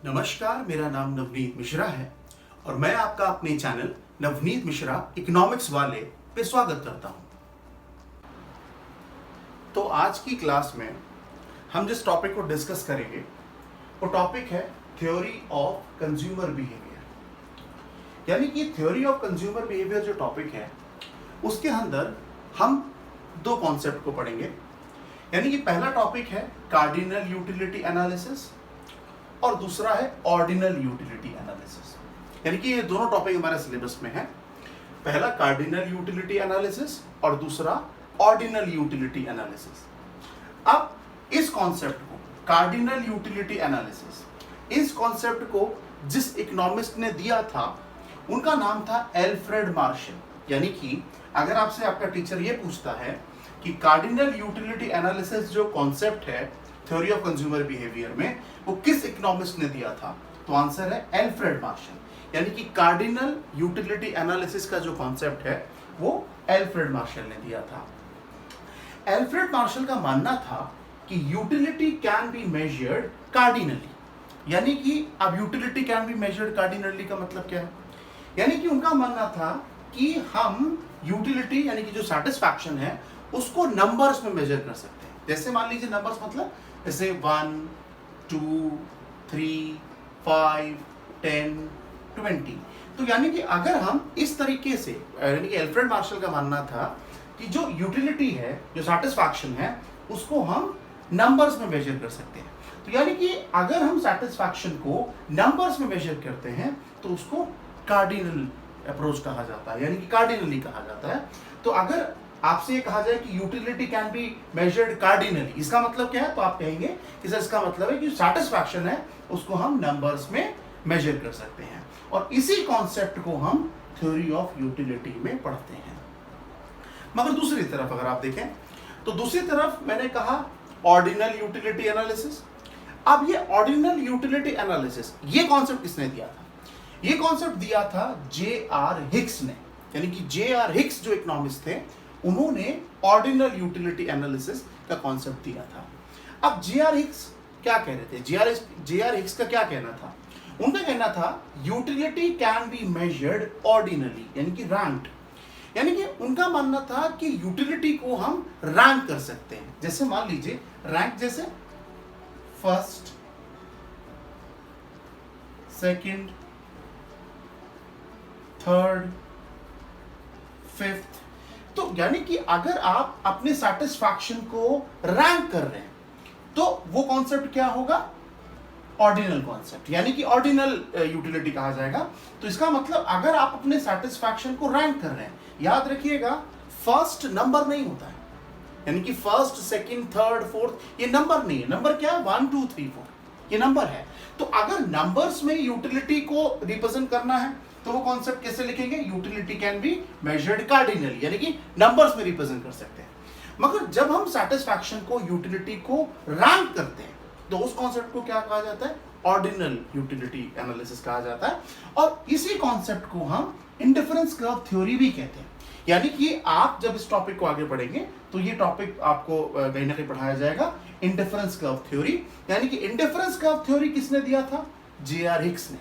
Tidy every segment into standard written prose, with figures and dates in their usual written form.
नमस्कार, मेरा नाम नवनीत मिश्रा है और मैं आपका अपने चैनल नवनीत मिश्रा इकोनॉमिक्स वाले पे स्वागत करता हूं। तो आज की क्लास में हम जिस टॉपिक को डिस्कस करेंगे वो टॉपिक है थ्योरी ऑफ कंज्यूमर बिहेवियर। यानी कि थ्योरी ऑफ कंज्यूमर बिहेवियर जो टॉपिक है उसके अंदर हम दो कॉन्सेप्ट को पढ़ेंगे। यानी कि पहला टॉपिक है कार्डिनल यूटिलिटी एनालिसिस और दूसरा है ऑर्डिनल यूटिलिटी एनालिसिस। यानी कि ये दोनों टॉपिक हमारे सिलेबस में है। पहला कार्डिनल यूटिलिटी एनालिसिस और दूसरा ऑर्डिनल यूटिलिटी एनालिसिस। अब इस कॉन्सेप्ट को कार्डिनल यूटिलिटी एनालिसिस, इस कॉन्सेप्ट को जिस इकोनॉमिस्ट ने दिया था उनका नाम था एल्फ्रेड मार्शल। यानी कि अगर आपसे आपका टीचर ये पूछता है कि कार्डिनल यूटिलिटी एनालिसिस जो कॉन्सेप्ट है थ्योरी ऑफ कंज्यूमर बिहेवियर में वो किस इकोनॉमिस्ट ने दिया था, तो आंसर है एल्फ्रेड मार्शल। यानी कि कार्डिनल यूटिलिटी एनालिसिस का जो कॉन्सेप्ट है वो एल्फ्रेड मार्शल ने दिया था। एल्फ्रेड मार्शल का मानना था कि utility can be measured cardinally. यानी कि अब utility can be measured cardinally का मतलब क्या है? यानी कि उनका मानना था कि हम यूटिलिटी यानी कि जो सेटिस्फैक्शन है उसको नंबर्स में मेजर कर सकते हैं। जैसे मान लीजिए नंबर्स मतलब जैसे 1, 2, 3, 5, 10, 20। तो यानी कि अगर हम इस तरीके से, यानी कि एल्फ्रेड मार्शल का मानना था कि जो यूटिलिटी है, जो सेटिस्फैक्शन है, उसको हम नंबर्स में मेजर कर सकते हैं। तो यानी कि अगर हम सेटिस्फैक्शन को नंबर्स में मेजर करते हैं तो उसको कार्डिनल अप्रोच कहा जाता है, यानी कि कार्डिनली कहा जाता है। तो अगर आपसे ये कहा जाए कि utility can be measured cardinally, इसका मतलब क्या है? तो आप कहेंगे कि सर इसका मतलब है कि सेटिस्फैक्शन है उसको हम नंबर्स में मेजर कर सकते हैं। और इसी कॉन्सेप्ट को हम थ्योरी ऑफ यूटिलिटी में पढ़ते हैं। मगर दूसरी तरफ अगर आप देखें तो दूसरी तरफ मैंने कहा ऑर्डिनल यूटिलिटी एनालिसिस। अब ये ऑर्डिनल यूटिलिटी एनालिसिस ये कॉन्सेप्ट किसने दिया था? ये कॉन्सेप्ट दिया था जे.आर. हिक्स ने। यानी कि जे.आर. हिक्स जो इकोनॉमिस्ट थे उन्होंने ऑर्डिनल यूटिलिटी एनालिसिस का कॉन्सेप्ट दिया था। अब जे.आर. हिक्स क्या कह रहे थे? जे.आर. हिक्स का क्या कहना था? उनका कहना था utility can be measured ordinarily, यानी कि रैंक्ड। यानी कि उनका मानना था कि यूटिलिटी को हम रैंक कर सकते हैं। जैसे मान लीजिए रैंक जैसे फर्स्ट, सेकंड, थर्ड, फिफ्थ। तो यानी कि अगर आप अपने सेटिस्फैक्शन को रैंक कर रहे हैं तो वो कॉन्सेप्ट क्या होगा? ऑर्डिनल कॉन्सेप्ट, यानी कि ऑर्डिनल यूटिलिटी कहा जाएगा। तो इसका मतलब अगर आप अपने सेटिस्फैक्शन को रैंक कर रहे हैं, याद रखिएगा फर्स्ट नंबर नहीं होता है। यानी कि फर्स्ट, सेकंड, थर्ड, फोर्थ ये नंबर नहीं है। नंबर क्या है? 1, 2, 3, 4 ये नंबर है। तो अगर नंबर्स में यूटिलिटी को रिप्रेजेंट करना है तो वो कॉन्सेप्ट कैसे लिखेंगे? Utility can be measured cardinally, यानी कि नंबर्स में रिप्रेजेंट कर सकते हैं। मगर जब हम सेटिस्फैक्शन को, यूटिलिटी को रैंक करते हैं तो उस कॉन्सेप्ट को क्या कहा जाता है? ऑर्डिनल यूटिलिटी एनालिसिस कहा जाता है। और इसी कॉन्सेप्ट को हम इंडिफरेंस कर्व थ्योरी भी कहते हैं। यानी कि आप जब इस टॉपिक को आगे पढ़ेंगे तो ये टॉपिक आपको कहीं ना कहीं पढ़ाया जाएगा, इंडिफरेंस कर्व थ्योरी। यानी कि इंडिफरेंस कर्व थ्योरी किसने दिया था? जे.आर. हिक्स ने।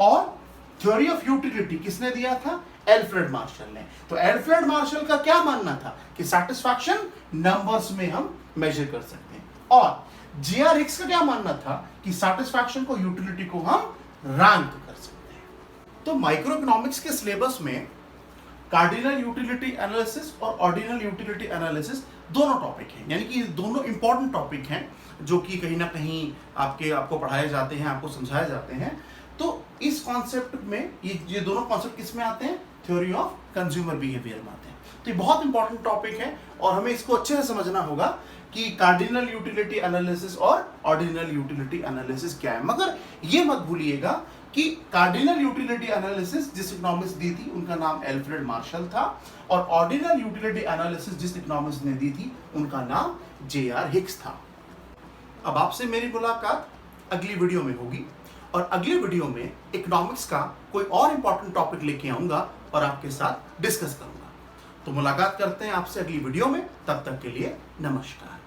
और थ्योरी ऑफ यूटिलिटी किसने दिया था? एल्फ्रेड मार्शल ने। तो एल्फ्रेड मार्शल का क्या मानना था कि सेटिस्फैक्शन नंबर्स में हम मेजर कर सकते हैं। और जे.आर. हिक्स का क्या मानना था कि सेटिस्फैक्शन को, यूटिलिटी को हम रैंक कर सकते हैं। तो माइक्रो इकोनॉमिक्स के सिलेबस में कार्डिनल यूटिलिटी एनालिसिस और ऑर्डिनल यूटिलिटी एनालिसिस दोनों टॉपिक हैं। यानी कि दोनों इंपॉर्टेंट टॉपिक हैं जो कि कहीं ना कहीं आपको पढ़ाए जाते हैं, आपको समझाए जाते हैं। तो इस कॉन्सेप्ट में ये दोनों कॉन्सेप्ट किस में आते हैं? थ्योरी ऑफ कंज्यूमर बिहेवियर में आते हैं। तो ये बहुत इंपॉर्टेंट टॉपिक है और हमें इसको अच्छे से समझना होगा कि कार्डिनल यूटिलिटी एनालिसिस और ऑर्डिनल यूटिलिटी एनालिसिस क्या है। मगर ये मत भूलिएगा कि कार्डिनल यूटिलिटी एनालिसिस जिस इकोनॉमिस्ट दी थी उनका नाम एल्फ्रेड मार्शल था और ऑर्डिनल यूटिलिटी एनालिसिस जिस इकोनॉमिस्ट ने दी थी उनका नाम जे.आर. हिक्स था। अब आपसे मेरी मुलाकात अगली वीडियो में होगी और अगली वीडियो में इकोनॉमिक्स का कोई और इंपॉर्टेंट टॉपिक लेके आऊंगा और आपके साथ डिस्कस करूंगा। तो मुलाकात करते हैं आपसे अगली वीडियो में। तब तक के लिए नमस्कार।